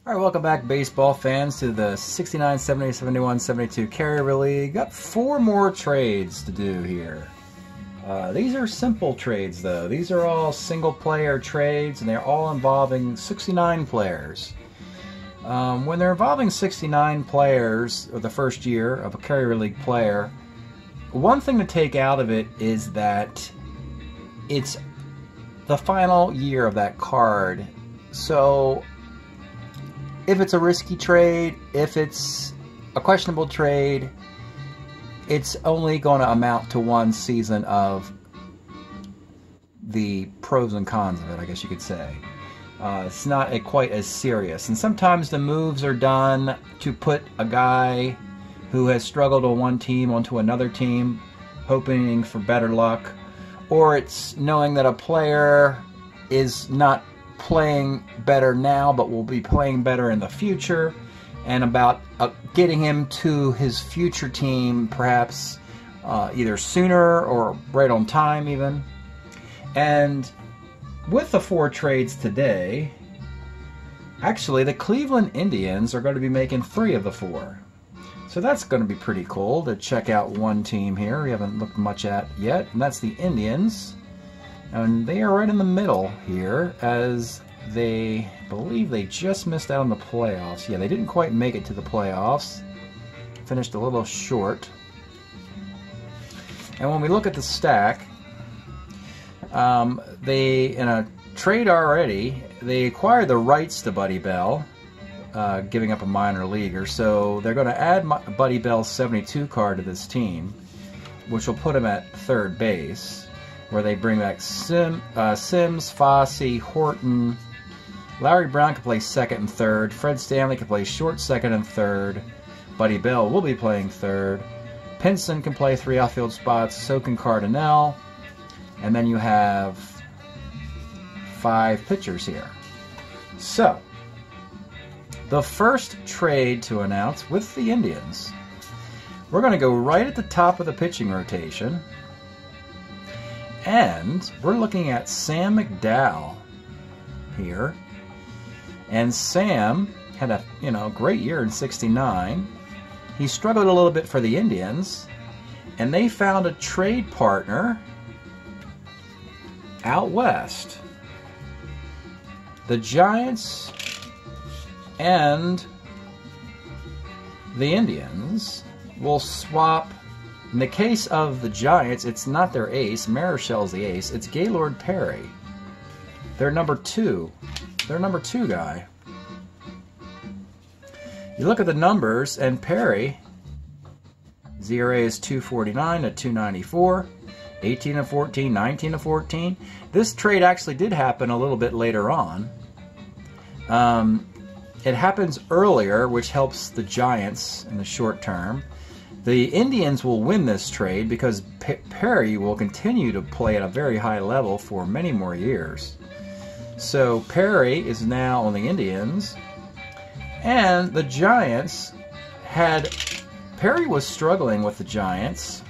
All right, welcome back, baseball fans, to the 69, 70, 71, 72 Carryover League. Got 4 more trades to do here. These are simple trades, though. These are all single-player trades, and they're all involving 69 players. When they're involving 69 players, or the first year of a Carryover League player, one thing to take out of it is that it's the final year of that card. So if it's a risky trade, if it's a questionable trade, it's only going to amount to one season of the pros and cons of it, I guess you could say. It's not quite as serious. And sometimes the moves are done to put a guy who has struggled on one team onto another team, hoping for better luck. Or it's knowing that a player is not playing better now but will be playing better in the future, and about getting him to his future team perhaps either sooner or right on time even. And with the 4 trades today, actually the Cleveland Indians are going to be making 3 of the 4. So that's going to be pretty cool to check out one team here we haven't looked much at yet, and that's the Indians. And they are right in the middle here, as they believe they just missed out on the playoffs. Yeah, they didn't quite make it to the playoffs. Finished a little short. And when we look at the stack, they, in a trade already, they acquired the rights to Buddy Bell, giving up a minor leaguer. So they're going to add Buddy Bell's 72 card to this team, which will put him at third base, where they bring back Sims, Fossey, Horton. Larry Brown can play second and third. Fred Stanley can play short, second, and third. Buddy Bell will be playing third. Pinson can play 3 outfield spots. So can Cardinal. And then you have 5 pitchers here. So, the first trade to announce with the Indians. We're going to go right at the top of the pitching rotation. And we're looking at Sam McDowell here. And Sam had a great year in '69. He struggled a little bit for the Indians, and they found a trade partner out west. The Giants and the Indians will swap. In the case of the Giants, it's not their ace. Marichel's the ace. It's Gaylord Perry. They're number 2. They're number 2 guy. You look at the numbers, and Perry, his ERA is 249 to 294, 18 and 14, 19 and 14. This trade actually did happen a little bit later on. It happens earlier, which helps the Giants in the short term. The Indians will win this trade because Perry will continue to play at a very high level for many more years. So Perry is now on the Indians, and the Giants had... Perry was struggling with the Giants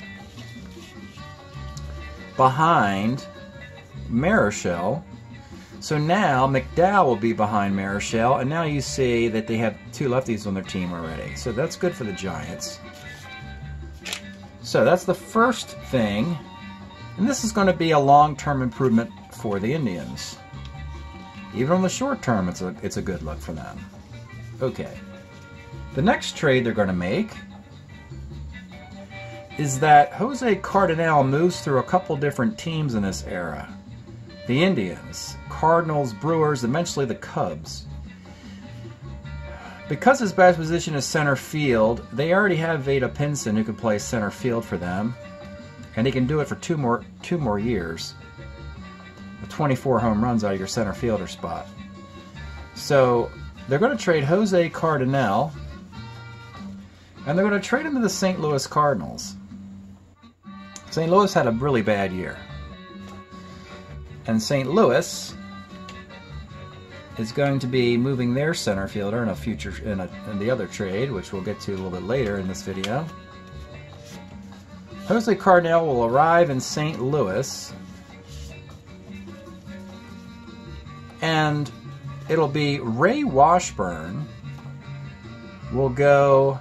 behind Marichel. So now McDowell will be behind Marichel, and now you see that they have 2 lefties on their team already. So that's good for the Giants. So that's the first thing, and this is going to be a long-term improvement for the Indians. Even on the short term, it's a good look for them. Okay. The next trade they're going to make is that Jose Cardinal moves through a couple different teams in this era. The Indians, Cardinals, Brewers, eventually the Cubs. Because his best position is center field, they already have Vada Pinson who can play center field for them, and he can do it for two more years. 24 home runs out of your center fielder spot. So they're going to trade Jose Cardinal, and they're going to trade him to the St. Louis Cardinals. St. Louis had a really bad year, and St. Louis is going to be moving their center fielder in a future in the other trade, which we'll get to a little bit later in this video. Jose Cardinal will arrive in St. Louis, and it'll be Ray Washburn will go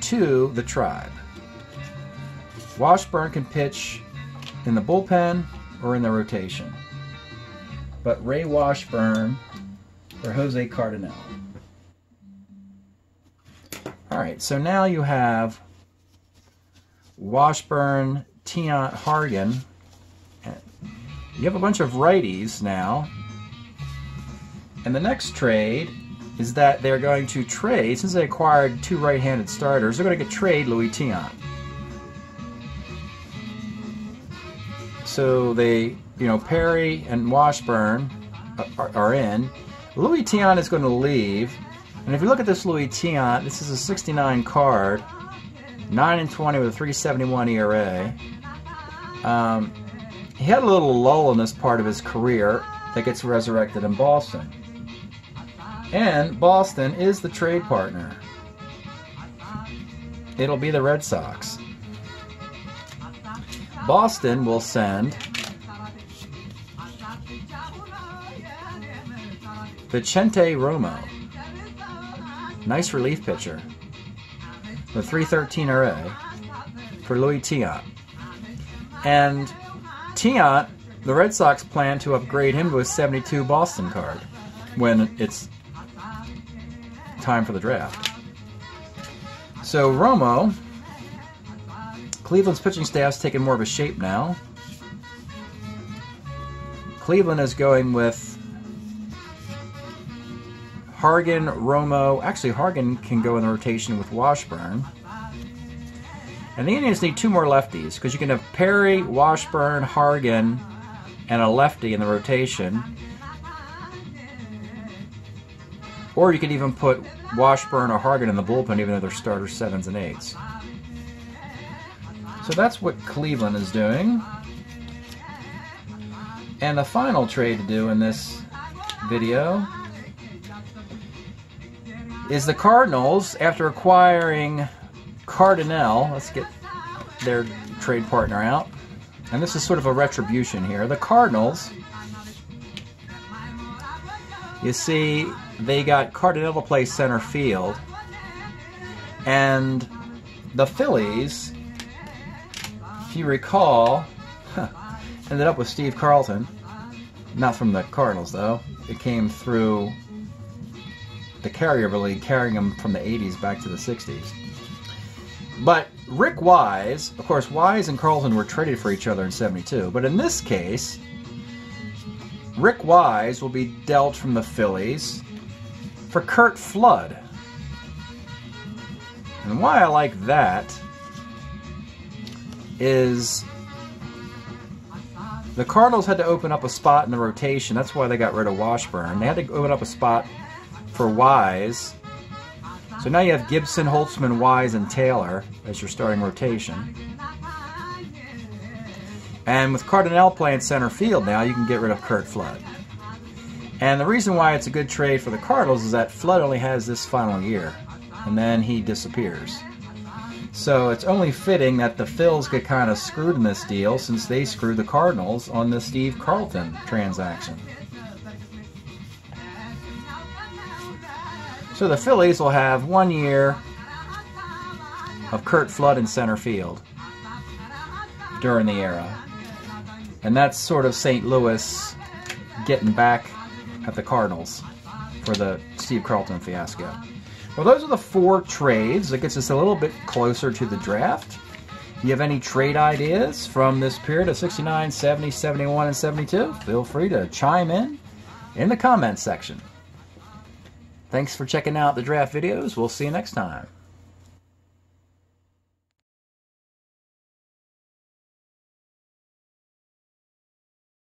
to the Tribe. Washburn can pitch in the bullpen or in the rotation. But Ray Washburn for Jose Cardinal. Alright, so now you have Washburn, Tiant, Hargan. You have a bunch of righties now. And the next trade is that they're going to trade, since they acquired 2 right-handed starters, they're going to trade Louis Tiant. So they, Perry and Washburn are in. Louis Tiant is going to leave. And if you look at this Louis Tiant, this is a 69 card, 9-20 with a 3.71 ERA. He had a little lull in this part of his career that gets resurrected in Boston. And Boston is the trade partner. It'll be the Red Sox. Boston will send Vicente Romo. Nice relief pitcher. With 3.13 ERA for Louis Tiant. And Tiant, the Red Sox plan to upgrade him to a 72 Boston card when it's time for the draft. So Romo, Cleveland's pitching staff's taking more of a shape now. Cleveland is going with Hargan, Romo. Actually, Hargan can go in the rotation with Washburn. And the Indians need 2 more lefties, because you can have Perry, Washburn, Hargan, and a lefty in the rotation. Or you could even put Washburn or Hargan in the bullpen, even though they're starters 7s and 8s. So that's what Cleveland is doing. And the final trade to do in this video is the Cardinals, after acquiring Cardinal. Let's get their trade partner out. And this is sort of a retribution here. The Cardinals, you see, they got Cardinal to play center field. And the Phillies, if you recall, ended up with Steve Carlton. Not from the Cardinals, though. It came through the Carryover League, carrying him from the 80s back to the 60s. But Rick Wise, of course, Wise and Carlton were traded for each other in '72. But in this case, Rick Wise will be dealt from the Phillies for Curt Flood. And why I like that is the Cardinals had to open up a spot in the rotation. That's why they got rid of Washburn. They had to open up a spot for Wise. So now you have Gibson, Holtzman, Wise, and Taylor as your starting rotation. And with Cardinal playing center field now, you can get rid of Curt Flood. And the reason why it's a good trade for the Cardinals is that Flood only has this final year, and then he disappears. So it's only fitting that the Phils get kind of screwed in this deal, since they screwed the Cardinals on the Steve Carlton transaction. So the Phillies will have 1 year of Curt Flood in center field during the era. And that's sort of St. Louis getting back at the Cardinals for the Steve Carlton fiasco. Well, those are the 4 trades. That gets us a little bit closer to the draft. If you have any trade ideas from this period of 69, 70, 71, and 72, feel free to chime in the comments section. Thanks for checking out the draft videos. We'll see you next time.